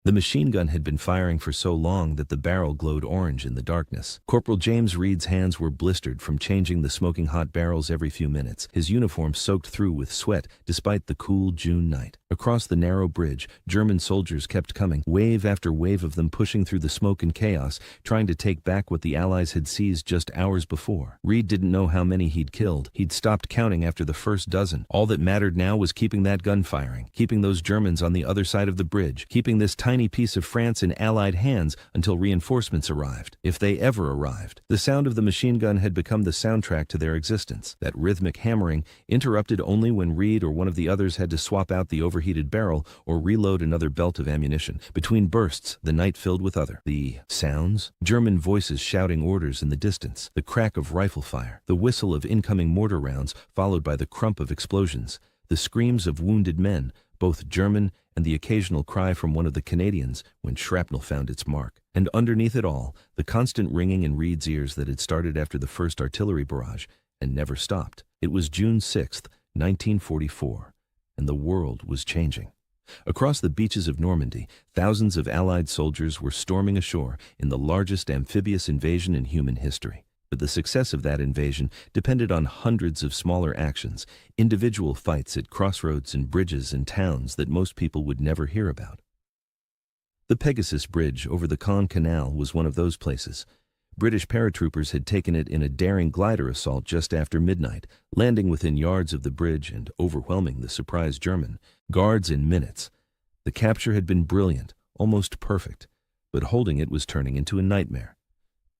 The machine gun had been firing for so long that the barrel glowed orange in the darkness. Corporal James Reed's hands were blistered from changing the smoking hot barrels every few minutes, his uniform soaked through with sweat despite the cool June night. Across the narrow bridge, German soldiers kept coming, wave after wave of them pushing through the smoke and chaos, trying to take back what the Allies had seized just hours before. Reed didn't know how many he'd killed. He'd stopped counting after the first dozen. All that mattered now was keeping that gun firing, keeping those Germans on the other side of the bridge, keeping this tiny piece of France in Allied hands until reinforcements arrived, if they ever arrived. The sound of the machine gun had become the soundtrack to their existence, that rhythmic hammering, interrupted only when Reed or one of the others had to swap out the overheated barrel or reload another belt of ammunition. Between bursts, the night filled with the sounds, German voices shouting orders in the distance, the crack of rifle fire, the whistle of incoming mortar rounds followed by the crump of explosions, the screams of wounded men, both German and the occasional cry from one of the Canadians when shrapnel found its mark. And underneath it all, the constant ringing in Reed's ears that had started after the first artillery barrage and never stopped. It was June 6, 1944, and the world was changing. Across the beaches of Normandy, thousands of Allied soldiers were storming ashore in the largest amphibious invasion in human history. But the success of that invasion depended on hundreds of smaller actions, individual fights at crossroads and bridges and towns that most people would never hear about. The Pegasus Bridge over the Caen Canal was one of those places. British paratroopers had taken it in a daring glider assault just after midnight, landing within yards of the bridge and overwhelming the surprised German guards in minutes. The capture had been brilliant, almost perfect, but holding it was turning into a nightmare.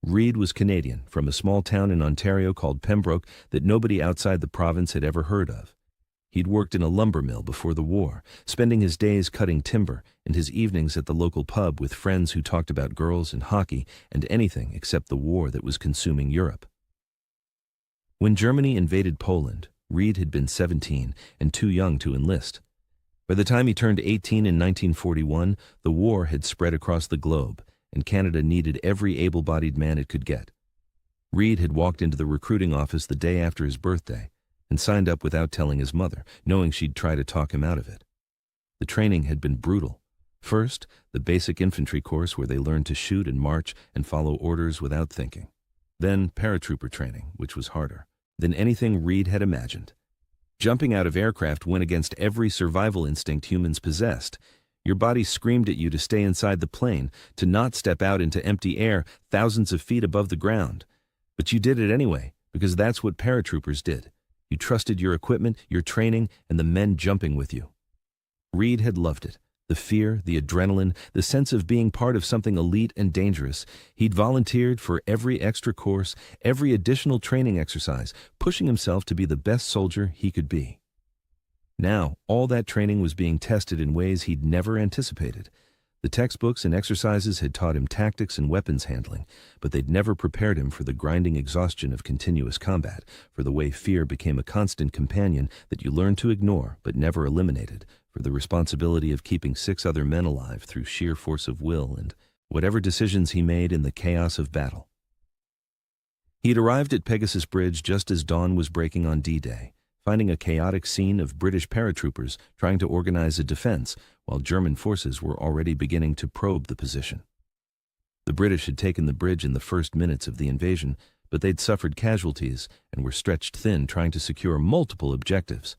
Reed was Canadian, from a small town in Ontario called Pembroke that nobody outside the province had ever heard of. He'd worked in a lumber mill before the war, spending his days cutting timber and his evenings at the local pub with friends who talked about girls and hockey and anything except the war that was consuming Europe. When Germany invaded Poland, Reed had been 17 and too young to enlist. By the time he turned 18 in 1941, the war had spread across the globe, and Canada needed every able-bodied man it could get. Reed had walked into the recruiting office the day after his birthday and signed up without telling his mother, knowing she'd try to talk him out of it. The training had been brutal. First, the basic infantry course where they learned to shoot and march and follow orders without thinking. Then paratrooper training, which was harder than anything Reed had imagined. Jumping out of aircraft went against every survival instinct humans possessed. Your body screamed at you to stay inside the plane, to not step out into empty air thousands of feet above the ground. But you did it anyway, because that's what paratroopers did. You trusted your equipment, your training, and the men jumping with you. Reed had loved it. The fear, the adrenaline, the sense of being part of something elite and dangerous. He'd volunteered for every extra course, every additional training exercise, pushing himself to be the best soldier he could be. Now, all that training was being tested in ways he'd never anticipated. The textbooks and exercises had taught him tactics and weapons handling, but they'd never prepared him for the grinding exhaustion of continuous combat, for the way fear became a constant companion that you learned to ignore but never eliminated, for the responsibility of keeping 6 other men alive through sheer force of will and whatever decisions he made in the chaos of battle. He'd arrived at Pegasus Bridge just as dawn was breaking on D-Day, finding a chaotic scene of British paratroopers trying to organize a defense, while German forces were already beginning to probe the position. The British had taken the bridge in the first minutes of the invasion, but they'd suffered casualties and were stretched thin trying to secure multiple objectives.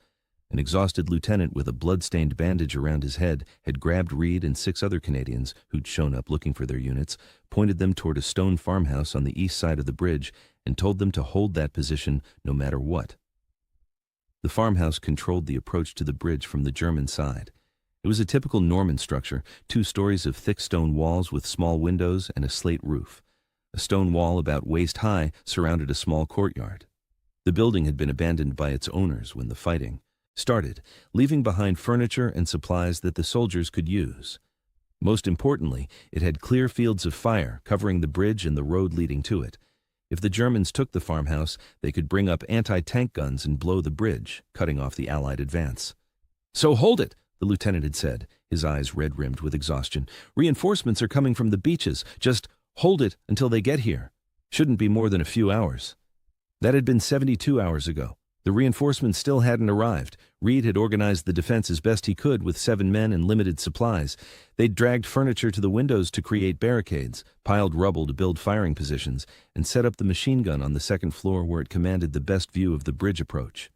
An exhausted lieutenant with a blood-stained bandage around his head had grabbed Reed and 6 other Canadians who'd shown up looking for their units, pointed them toward a stone farmhouse on the east side of the bridge, and told them to hold that position no matter what. The farmhouse controlled the approach to the bridge from the German side. It was a typical Norman structure, 2 stories of thick stone walls with small windows and a slate roof. A stone wall about waist high surrounded a small courtyard. The building had been abandoned by its owners when the fighting started, leaving behind furniture and supplies that the soldiers could use. Most importantly, it had clear fields of fire covering the bridge and the road leading to it. If the Germans took the farmhouse, they could bring up anti-tank guns and blow the bridge, cutting off the Allied advance. "So hold it," the lieutenant had said, his eyes red-rimmed with exhaustion. "Reinforcements are coming from the beaches. Just hold it until they get here. Shouldn't be more than a few hours." That had been 72 hours ago. The reinforcements still hadn't arrived. Reed had organized the defense as best he could with 7 men and limited supplies. They'd dragged furniture to the windows to create barricades, piled rubble to build firing positions, and set up the machine gun on the second floor where it commanded the best view of the bridge approach.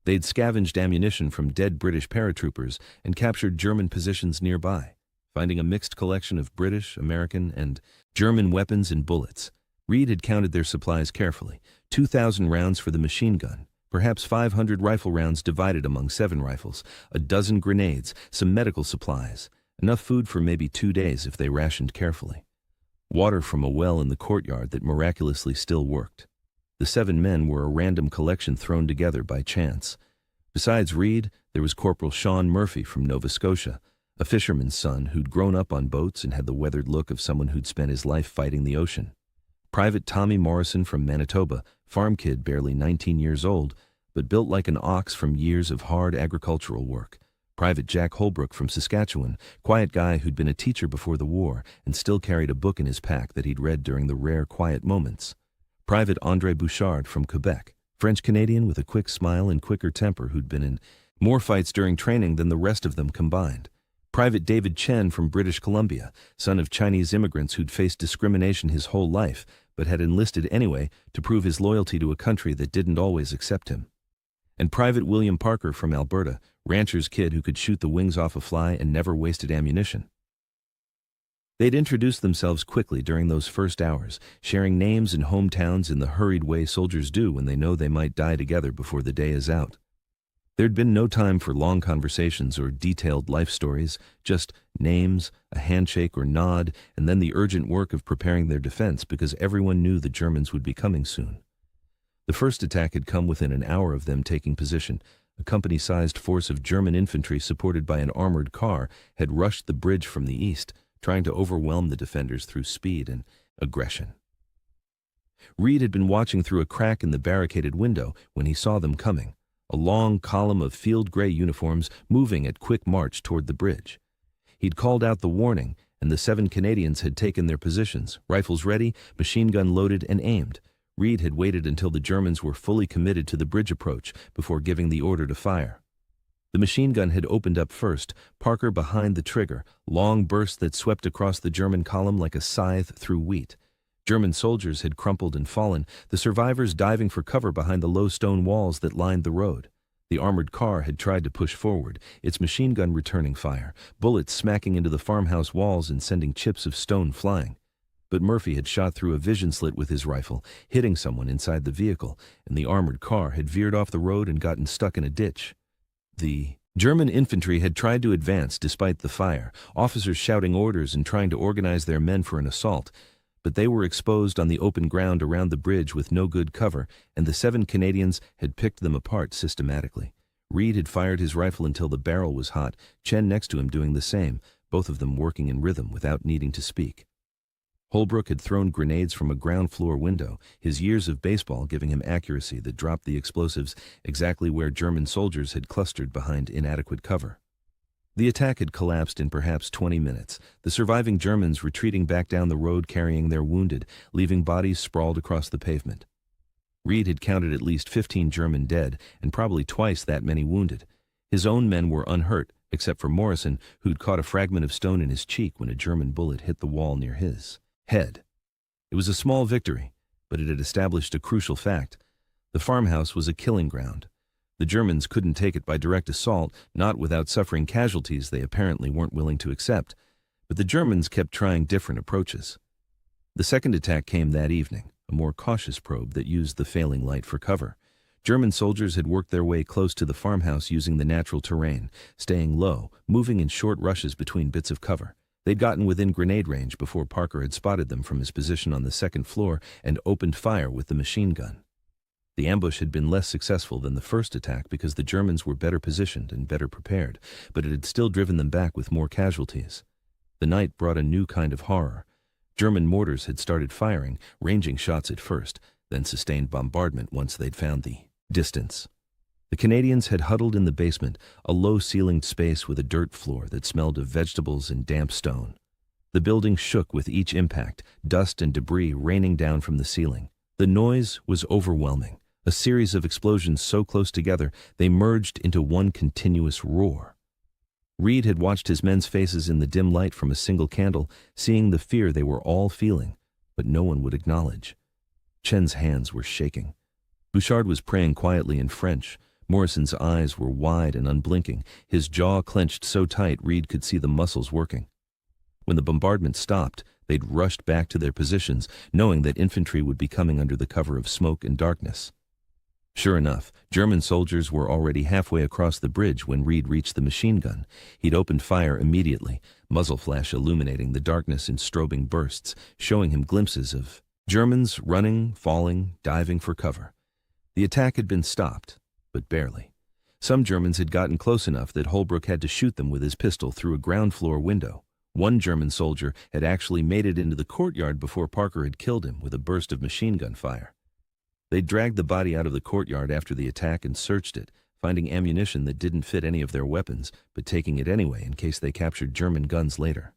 They'd scavenged ammunition from dead British paratroopers and captured German positions nearby, finding a mixed collection of British, American, and German weapons and bullets. Reed had counted their supplies carefully: 2,000 rounds for the machine gun, perhaps 500 rifle rounds divided among 7 rifles, a dozen grenades, some medical supplies, enough food for maybe 2 days if they rationed carefully. Water from a well in the courtyard that miraculously still worked. The 7 men were a random collection thrown together by chance. Besides Reed, there was Corporal Sean Murphy from Nova Scotia, a fisherman's son who'd grown up on boats and had the weathered look of someone who'd spent his life fighting the ocean. Private Tommy Morrison from Manitoba, farm kid barely 19 years old, but built like an ox from years of hard agricultural work. Private Jack Holbrook from Saskatchewan, quiet guy who'd been a teacher before the war and still carried a book in his pack that he'd read during the rare quiet moments. Private André Bouchard from Quebec, French-Canadian with a quick smile and quicker temper who'd been in more fights during training than the rest of them combined. Private David Chen from British Columbia, son of Chinese immigrants who'd faced discrimination his whole life, but had enlisted anyway to prove his loyalty to a country that didn't always accept him. And Private William Parker from Alberta, rancher's kid who could shoot the wings off a fly and never wasted ammunition. They'd introduced themselves quickly during those first hours, sharing names and hometowns in the hurried way soldiers do when they know they might die together before the day is out. There'd been no time for long conversations or detailed life stories, just names, a handshake or nod, and then the urgent work of preparing their defense because everyone knew the Germans would be coming soon. The first attack had come within an hour of them taking position. A company-sized force of German infantry supported by an armored car had rushed the bridge from the east, trying to overwhelm the defenders through speed and aggression. Reed had been watching through a crack in the barricaded window when he saw them coming, a long column of field gray uniforms moving at quick march toward the bridge. He'd called out the warning, and the 7 Canadians had taken their positions, rifles ready, machine gun loaded and aimed. Reed had waited until the Germans were fully committed to the bridge approach before giving the order to fire. The machine gun had opened up first, Parker behind the trigger, long bursts that swept across the German column like a scythe through wheat. German soldiers had crumpled and fallen, the survivors diving for cover behind the low stone walls that lined the road. The armored car had tried to push forward, its machine gun returning fire, bullets smacking into the farmhouse walls and sending chips of stone flying. But Murphy had shot through a vision slit with his rifle, hitting someone inside the vehicle, and the armored car had veered off the road and gotten stuck in a ditch. The German infantry had tried to advance despite the fire, officers shouting orders and trying to organize their men for an assault, but they were exposed on the open ground around the bridge with no good cover, and the 7 Canadians had picked them apart systematically. Reed had fired his rifle until the barrel was hot, Chen next to him doing the same, both of them working in rhythm without needing to speak. Holbrook had thrown grenades from a ground-floor window, his years of baseball giving him accuracy that dropped the explosives exactly where German soldiers had clustered behind inadequate cover. The attack had collapsed in perhaps 20 minutes, the surviving Germans retreating back down the road carrying their wounded, leaving bodies sprawled across the pavement. Reed had counted at least 15 German dead and probably twice that many wounded. His own men were unhurt, except for Morrison, who'd caught a fragment of stone in his cheek when a German bullet hit the wall near his head. It was a small victory, but it had established a crucial fact. The farmhouse was a killing ground. The Germans couldn't take it by direct assault, not without suffering casualties they apparently weren't willing to accept. But the Germans kept trying different approaches. The second attack came that evening, a more cautious probe that used the failing light for cover. German soldiers had worked their way close to the farmhouse using the natural terrain, staying low, moving in short rushes between bits of cover. They'd gotten within grenade range before Parker had spotted them from his position on the second floor and opened fire with the machine gun. The ambush had been less successful than the first attack because the Germans were better positioned and better prepared, but it had still driven them back with more casualties. The night brought a new kind of horror. German mortars had started firing, ranging shots at first, then sustained bombardment once they'd found the distance. The Canadians had huddled in the basement, a low-ceilinged space with a dirt floor that smelled of vegetables and damp stone. The building shook with each impact, dust and debris raining down from the ceiling. The noise was overwhelming, A series of explosions so close together, they merged into one continuous roar. Reed had watched his men's faces in the dim light from a single candle, seeing the fear they were all feeling, but no one would acknowledge. Chen's hands were shaking. Bouchard was praying quietly in French. Morrison's eyes were wide and unblinking, his jaw clenched so tight Reed could see the muscles working. When the bombardment stopped, they'd rushed back to their positions, knowing that infantry would be coming under the cover of smoke and darkness. Sure enough, German soldiers were already halfway across the bridge when Reed reached the machine gun. He'd opened fire immediately, muzzle flash illuminating the darkness in strobing bursts, showing him glimpses of Germans running, falling, diving for cover. The attack had been stopped, but barely. Some Germans had gotten close enough that Holbrook had to shoot them with his pistol through a ground floor window. One German soldier had actually made it into the courtyard before Parker had killed him with a burst of machine gun fire. They dragged the body out of the courtyard after the attack and searched it, finding ammunition that didn't fit any of their weapons, but taking it anyway in case they captured German guns later.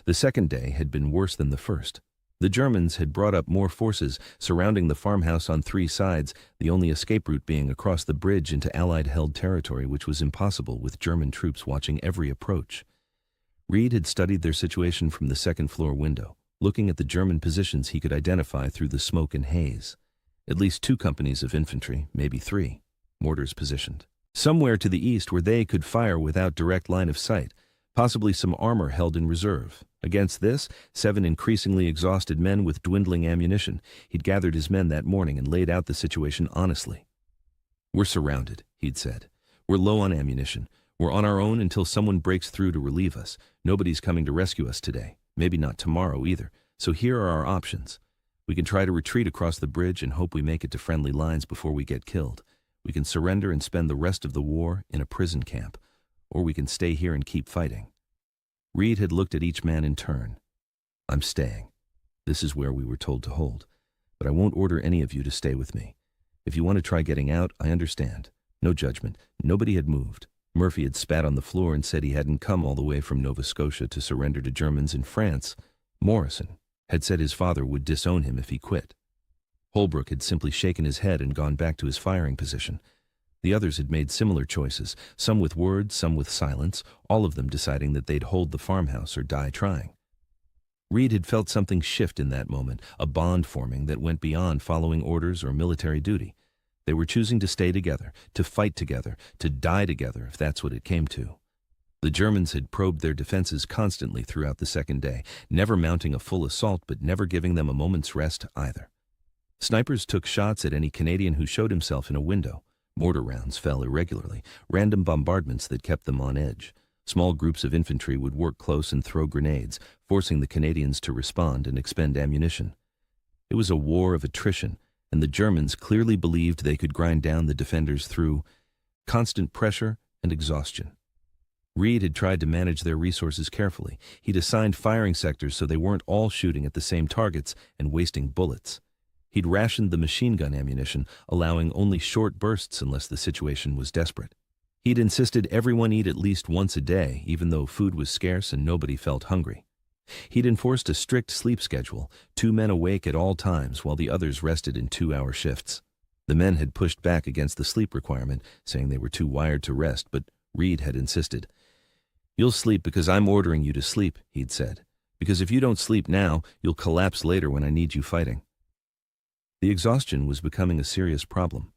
The second day had been worse than the first. The Germans had brought up more forces, surrounding the farmhouse on 3 sides, the only escape route being across the bridge into Allied-held territory, which was impossible with German troops watching every approach. Reed had studied their situation from the second-floor window, looking at the German positions he could identify through the smoke and haze. At least 2 companies of infantry, maybe 3, mortars positioned. Somewhere to the east where they could fire without direct line of sight, possibly some armor held in reserve. Against this, 7 increasingly exhausted men with dwindling ammunition. He'd gathered his men that morning and laid out the situation honestly. "We're surrounded," he'd said. "We're low on ammunition. We're on our own until someone breaks through to relieve us. Nobody's coming to rescue us today, maybe not tomorrow either. So here are our options. We can try to retreat across the bridge and hope we make it to friendly lines before we get killed. We can surrender and spend the rest of the war in a prison camp. Or we can stay here and keep fighting." Reed had looked at each man in turn. "I'm staying. This is where we were told to hold. But I won't order any of you to stay with me. If you want to try getting out, I understand. No judgment." Nobody had moved. Murphy had spat on the floor and said he hadn't come all the way from Nova Scotia to surrender to Germans in France. Morrison had said his father would disown him if he quit. Holbrook had simply shaken his head and gone back to his firing position. The others had made similar choices, some with words, some with silence, all of them deciding that they'd hold the farmhouse or die trying. Reed had felt something shift in that moment, a bond forming that went beyond following orders or military duty. They were choosing to stay together, to fight together, to die together if that's what it came to. The Germans had probed their defenses constantly throughout the second day, never mounting a full assault but never giving them a moment's rest either. Snipers took shots at any Canadian who showed himself in a window. Mortar rounds fell irregularly, random bombardments that kept them on edge. Small groups of infantry would work close and throw grenades, forcing the Canadians to respond and expend ammunition. It was a war of attrition, and the Germans clearly believed they could grind down the defenders through constant pressure and exhaustion. Reed had tried to manage their resources carefully. He'd assigned firing sectors so they weren't all shooting at the same targets and wasting bullets. He'd rationed the machine gun ammunition, allowing only short bursts unless the situation was desperate. He'd insisted everyone eat at least once a day, even though food was scarce and nobody felt hungry. He'd enforced a strict sleep schedule, 2 men awake at all times while the others rested in 2-hour shifts. The men had pushed back against the sleep requirement, saying they were too wired to rest, but Reed had insisted. "You'll sleep because I'm ordering you to sleep," he'd said. "Because if you don't sleep now, you'll collapse later when I need you fighting." The exhaustion was becoming a serious problem.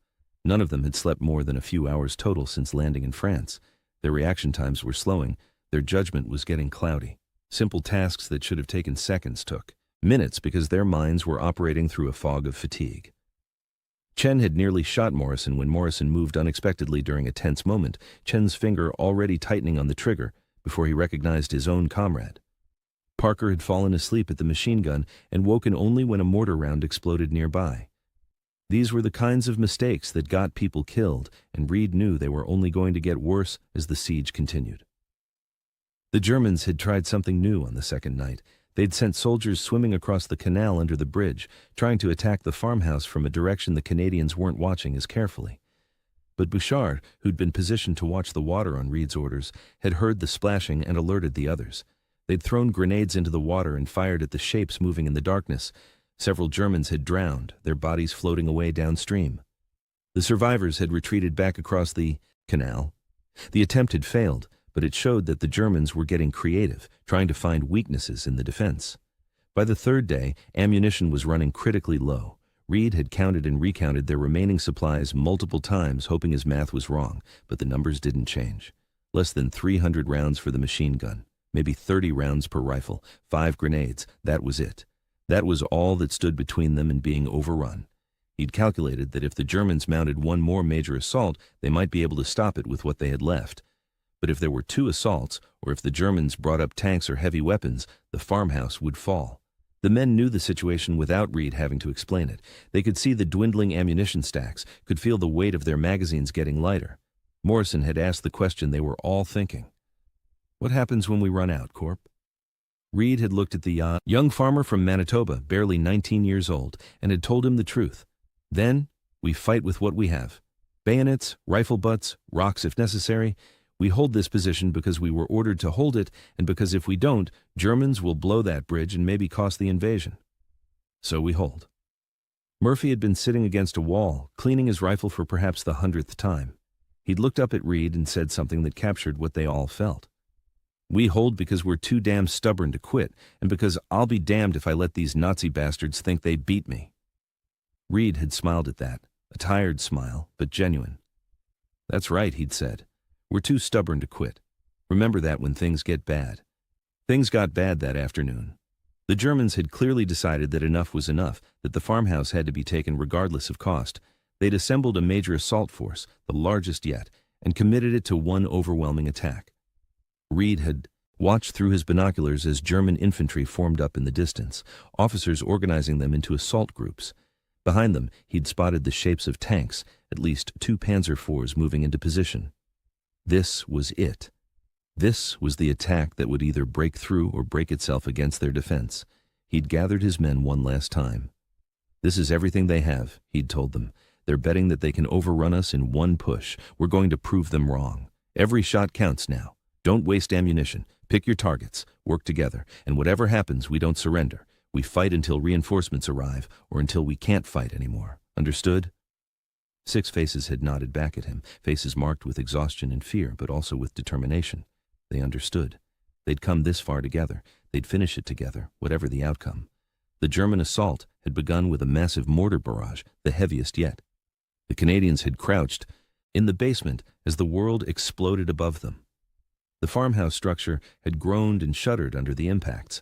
None of them had slept more than a few hours total since landing in France. Their reaction times were slowing. Their judgment was getting cloudy. Simple tasks that should have taken seconds took minutes because their minds were operating through a fog of fatigue. Chen had nearly shot Morrison when Morrison moved unexpectedly during a tense moment, Chen's finger already tightening on the trigger before he recognized his own comrade. Parker had fallen asleep at the machine gun and woken only when a mortar round exploded nearby. These were the kinds of mistakes that got people killed, and Reed knew they were only going to get worse as the siege continued. The Germans had tried something new on the second night. They'd sent soldiers swimming across the canal under the bridge, trying to attack the farmhouse from a direction the Canadians weren't watching as carefully. But Bouchard, who'd been positioned to watch the water on Reed's orders, had heard the splashing and alerted the others. They'd thrown grenades into the water and fired at the shapes moving in the darkness. Several Germans had drowned, their bodies floating away downstream. The survivors had retreated back across the canal. The attempt had failed, but it showed that the Germans were getting creative, trying to find weaknesses in the defense. By the third day, ammunition was running critically low. Reed had counted and recounted their remaining supplies multiple times, hoping his math was wrong, but the numbers didn't change. Less than 300 rounds for the machine gun, maybe 30 rounds per rifle, 5 grenades, that was it. That was all that stood between them and being overrun. He'd calculated that if the Germans mounted one more major assault, they might be able to stop it with what they had left. But if there were 2 assaults, or if the Germans brought up tanks or heavy weapons, the farmhouse would fall. The men knew the situation without Reed having to explain it. They could see the dwindling ammunition stacks, could feel the weight of their magazines getting lighter. Morrison had asked the question they were all thinking. What happens when we run out, Corp? Reed had looked at the young farmer from Manitoba, barely 19 years old, and had told him the truth. Then, we fight with what we have. Bayonets, rifle butts, rocks if necessary. We hold this position because we were ordered to hold it, and because if we don't, Germans will blow that bridge and maybe cost the invasion. So we hold. Murphy had been sitting against a wall, cleaning his rifle for perhaps the 100th time. He'd looked up at Reed and said something that captured what they all felt. We hold because we're too damn stubborn to quit, and because I'll be damned if I let these Nazi bastards think they beat me. Reed had smiled at that, a tired smile, but genuine. That's right, he'd said. We're too stubborn to quit. Remember that when things get bad. Things got bad that afternoon. The Germans had clearly decided that enough was enough, that the farmhouse had to be taken regardless of cost. They'd assembled a major assault force, the largest yet, and committed it to one overwhelming attack. Reed had watched through his binoculars as German infantry formed up in the distance, officers organizing them into assault groups. Behind them, he'd spotted the shapes of tanks, at least 2 Panzer IVs moving into position. This was it. This was the attack that would either break through or break itself against their defense. He'd gathered his men one last time. This is everything they have, he'd told them. They're betting that they can overrun us in one push. We're going to prove them wrong. Every shot counts now. Don't waste ammunition. Pick your targets. Work together. And whatever happens, we don't surrender. We fight until reinforcements arrive, or until we can't fight anymore. Understood? 6 faces had nodded back at him, faces marked with exhaustion and fear, but also with determination. They understood. They'd come this far together. They'd finish it together, whatever the outcome. The German assault had begun with a massive mortar barrage, the heaviest yet. The Canadians had crouched in the basement as the world exploded above them. The farmhouse structure had groaned and shuddered under the impacts.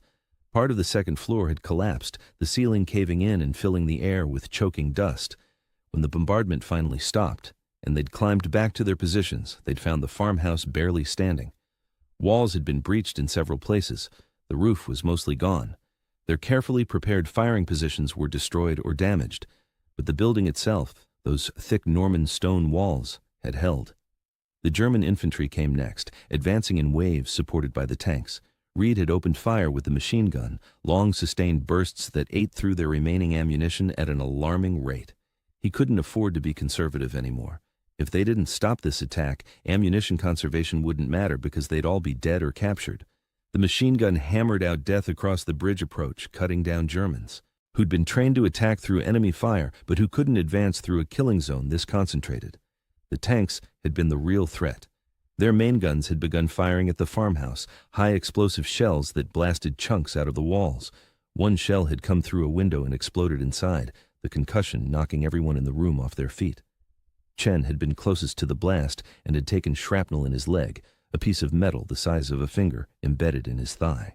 Part of the second floor had collapsed, the ceiling caving in and filling the air with choking dust. When the bombardment finally stopped, and they'd climbed back to their positions, they'd found the farmhouse barely standing. Walls had been breached in several places. The roof was mostly gone. Their carefully prepared firing positions were destroyed or damaged, but the building itself, those thick Norman stone walls, had held. The German infantry came next, advancing in waves supported by the tanks. Reed had opened fire with the machine gun, long sustained bursts that ate through their remaining ammunition at an alarming rate. He couldn't afford to be conservative anymore. If they didn't stop this attack, ammunition conservation wouldn't matter because they'd all be dead or captured. The machine gun hammered out death across the bridge approach, cutting down Germans, who'd been trained to attack through enemy fire, but who couldn't advance through a killing zone this concentrated. The tanks had been the real threat. Their main guns had begun firing at the farmhouse, high explosive shells that blasted chunks out of the walls. One shell had come through a window and exploded inside, the concussion knocking everyone in the room off their feet. Chen had been closest to the blast and had taken shrapnel in his leg, a piece of metal the size of a finger embedded in his thigh.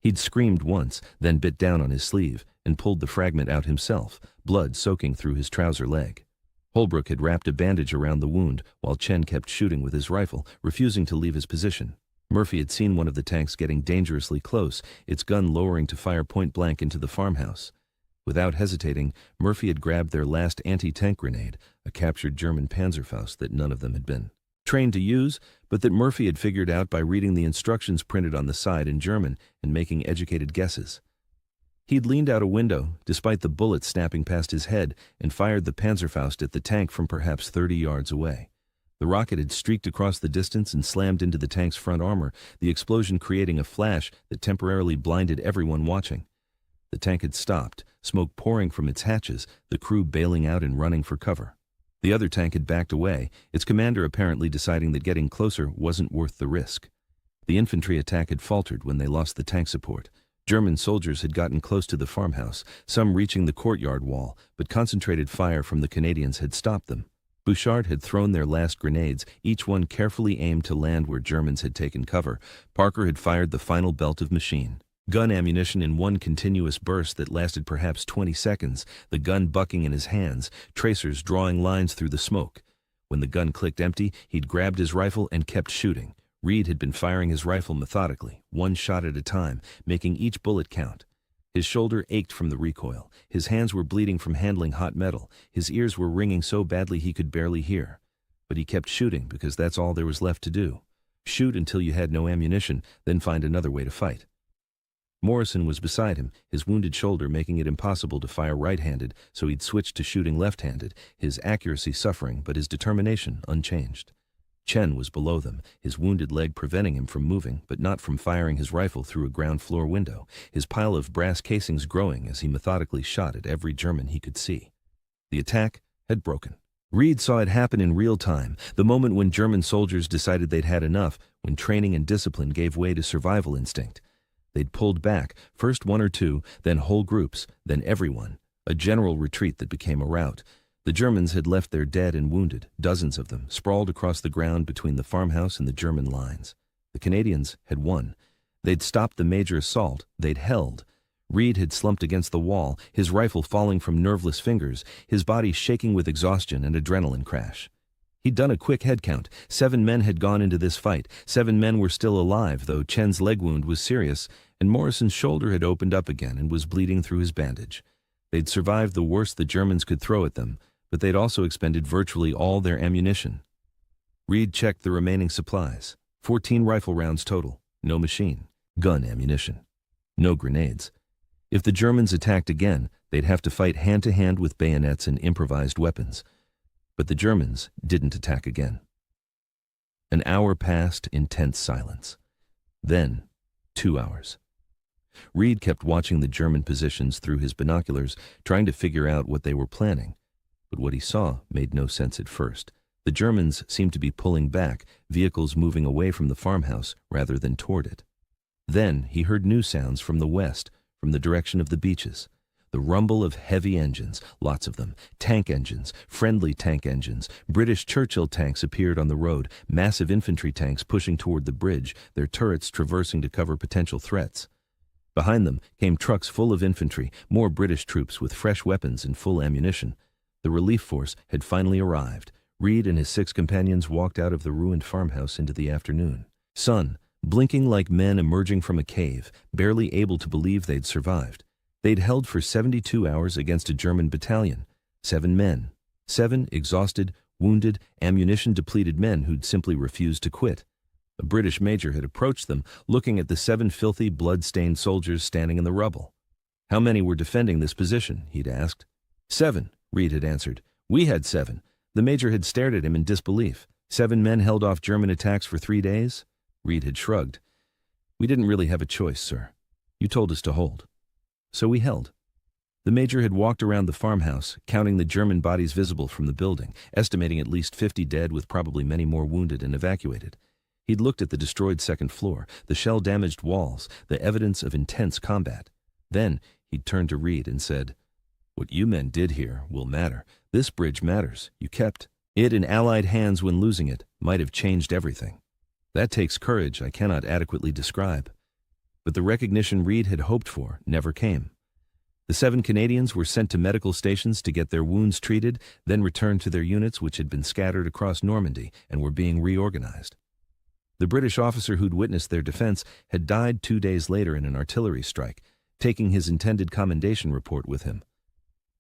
He'd screamed once, then bit down on his sleeve and pulled the fragment out himself, blood soaking through his trouser leg. Holbrook had wrapped a bandage around the wound while Chen kept shooting with his rifle, refusing to leave his position. Murphy had seen one of the tanks getting dangerously close, its gun lowering to fire point blank into the farmhouse. Without hesitating, Murphy had grabbed their last anti-tank grenade, a captured German Panzerfaust that none of them had been trained to use, but that Murphy had figured out by reading the instructions printed on the side in German and making educated guesses. He'd leaned out a window, despite the bullet snapping past his head, and fired the Panzerfaust at the tank from perhaps 30 yards away. The rocket had streaked across the distance and slammed into the tank's front armor, the explosion creating a flash that temporarily blinded everyone watching. The tank had stopped, smoke pouring from its hatches, the crew bailing out and running for cover. The other tank had backed away, its commander apparently deciding that getting closer wasn't worth the risk. The infantry attack had faltered when they lost the tank support. German soldiers had gotten close to the farmhouse, some reaching the courtyard wall, but concentrated fire from the Canadians had stopped them. Bouchard had thrown their last grenades, each one carefully aimed to land where Germans had taken cover. Parker had fired the final belt of machine gun ammunition in one continuous burst that lasted perhaps 20 seconds, the gun bucking in his hands, tracers drawing lines through the smoke. When the gun clicked empty, he'd grabbed his rifle and kept shooting. Reed had been firing his rifle methodically, one shot at a time, making each bullet count. His shoulder ached from the recoil. His hands were bleeding from handling hot metal. His ears were ringing so badly he could barely hear. But he kept shooting because that's all there was left to do. Shoot until you had no ammunition, then find another way to fight. Morrison was beside him, his wounded shoulder making it impossible to fire right-handed, so he'd switched to shooting left-handed, his accuracy suffering but his determination unchanged. Chen was below them, his wounded leg preventing him from moving, but not from firing his rifle through a ground-floor window, his pile of brass casings growing as he methodically shot at every German he could see. The attack had broken. Reed saw it happen in real time, the moment when German soldiers decided they'd had enough, when training and discipline gave way to survival instinct. They'd pulled back, first one or two, then whole groups, then everyone, a general retreat that became a rout. The Germans had left their dead and wounded, dozens of them, sprawled across the ground between the farmhouse and the German lines. The Canadians had won. They'd stopped the major assault, they'd held. Reed had slumped against the wall, his rifle falling from nerveless fingers, his body shaking with exhaustion and adrenaline crash. He'd done a quick head count. 7 men had gone into this fight. 7 men were still alive, though Chen's leg wound was serious, and Morrison's shoulder had opened up again and was bleeding through his bandage. They'd survived the worst the Germans could throw at them, but they'd also expended virtually all their ammunition. Reed checked the remaining supplies. 14 rifle rounds total. No machine gun ammunition. No grenades. If the Germans attacked again, they'd have to fight hand-to-hand with bayonets and improvised weapons. But the Germans didn't attack again. An hour passed in tense silence. Then, 2 hours. Reed kept watching the German positions through his binoculars, trying to figure out what they were planning. But what he saw made no sense at first. The Germans seemed to be pulling back, vehicles moving away from the farmhouse rather than toward it. Then he heard new sounds from the west, from the direction of the beaches. The rumble of heavy engines, lots of them, tank engines, friendly tank engines. British Churchill tanks appeared on the road, massive infantry tanks pushing toward the bridge, their turrets traversing to cover potential threats. Behind them came trucks full of infantry, more British troops with fresh weapons and full ammunition. The relief force had finally arrived. Reed and his 6 companions walked out of the ruined farmhouse into the afternoon. Sun, blinking like men emerging from a cave, barely able to believe they'd survived. They'd held for 72 hours against a German battalion. 7 men. 7 exhausted, wounded, ammunition-depleted men who'd simply refused to quit. A British major had approached them, looking at the 7 filthy, blood-stained soldiers standing in the rubble. How many were defending this position, he'd asked. 7, Reed had answered. We had 7. The major had stared at him in disbelief. 7 men held off German attacks for 3 days? Reed had shrugged. We didn't really have a choice, sir. You told us to hold. So we held. The major had walked around the farmhouse, counting the German bodies visible from the building, estimating at least 50 dead with probably many more wounded and evacuated. He'd looked at the destroyed second floor, the shell-damaged walls, the evidence of intense combat. Then he'd turned to Reed and said, "What you men did here will matter. This bridge matters. You kept it in Allied hands when losing it might have changed everything. That takes courage I cannot adequately describe." But the recognition Reed had hoped for never came. The 7 Canadians were sent to medical stations to get their wounds treated, then returned to their units which had been scattered across Normandy and were being reorganized. The British officer who'd witnessed their defense had died 2 days later in an artillery strike, taking his intended commendation report with him.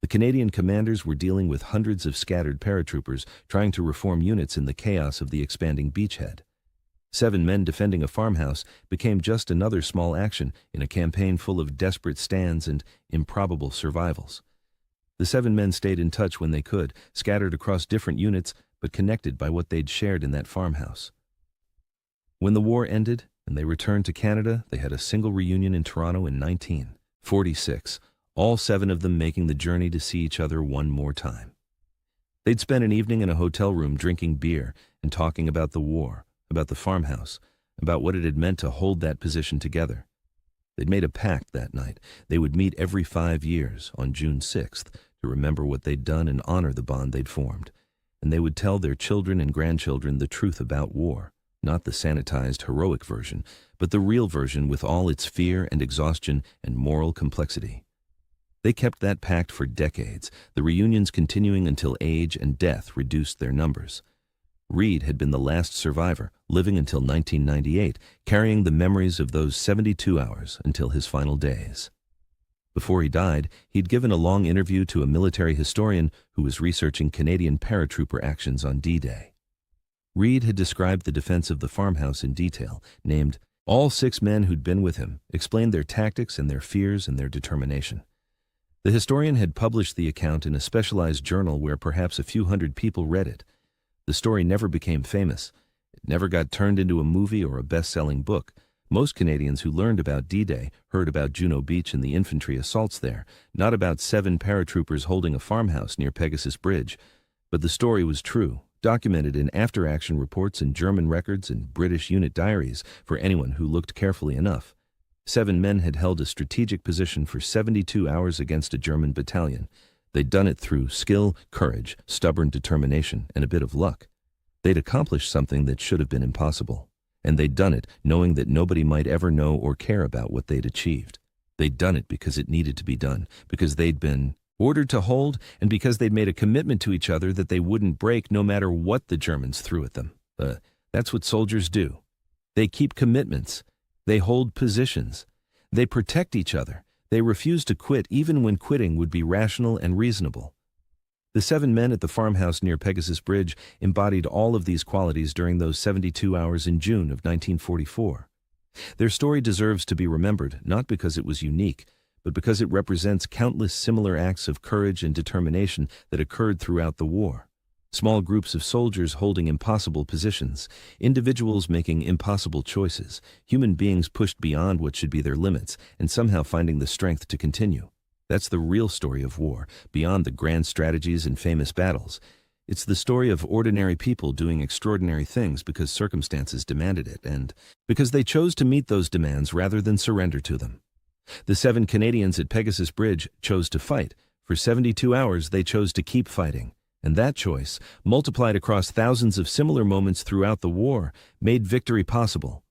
The Canadian commanders were dealing with hundreds of scattered paratroopers trying to reform units in the chaos of the expanding beachhead. 7 men defending a farmhouse became just another small action in a campaign full of desperate stands and improbable survivals. The 7 men stayed in touch when they could, scattered across different units, but connected by what they'd shared in that farmhouse. When the war ended and they returned to Canada, they had a single reunion in Toronto in 1946, all 7 of them making the journey to see each other one more time. They'd spent an evening in a hotel room drinking beer and talking about the war, about the farmhouse, about what it had meant to hold that position together. They'd made a pact that night. They would meet every 5 years, on June 6th, to remember what they'd done and honor the bond they'd formed. And they would tell their children and grandchildren the truth about war, not the sanitized, heroic version, but the real version with all its fear and exhaustion and moral complexity. They kept that pact for decades, the reunions continuing until age and death reduced their numbers. Reed had been the last survivor, living until 1998, carrying the memories of those 72 hours until his final days. Before he died, he'd given a long interview to a military historian who was researching Canadian paratrooper actions on D-Day. Reed had described the defense of the farmhouse in detail, named all 6 men who'd been with him, explained their tactics and their fears and their determination. The historian had published the account in a specialized journal where perhaps a few hundred people read it. The story never became famous. It never got turned into a movie or a best-selling book. Most Canadians who learned about D-Day heard about Juno Beach and the infantry assaults there, not about 7 paratroopers holding a farmhouse near Pegasus Bridge. But the story was true, documented in after-action reports in German records and British unit diaries for anyone who looked carefully enough. 7 men had held a strategic position for 72 hours against a German battalion. They'd done it through skill, courage, stubborn determination, and a bit of luck. They'd accomplished something that should have been impossible. And they'd done it knowing that nobody might ever know or care about what they'd achieved. They'd done it because it needed to be done, because they'd been ordered to hold, and because they'd made a commitment to each other that they wouldn't break no matter what the Germans threw at them. That's what soldiers do. They keep commitments. They hold positions. They protect each other. They refuse to quit even when quitting would be rational and reasonable. The 7 men at the farmhouse near Pegasus Bridge embodied all of these qualities during those 72 hours in June of 1944. Their story deserves to be remembered not because it was unique, but because it represents countless similar acts of courage and determination that occurred throughout the war. Small groups of soldiers holding impossible positions, individuals making impossible choices, human beings pushed beyond what should be their limits, and somehow finding the strength to continue. That's the real story of war, beyond the grand strategies and famous battles. It's the story of ordinary people doing extraordinary things because circumstances demanded it, and because they chose to meet those demands rather than surrender to them. The 7 Canadians at Pegasus Bridge chose to fight. For 72 hours, they chose to keep fighting. And that choice, multiplied across thousands of similar moments throughout the war, made victory possible.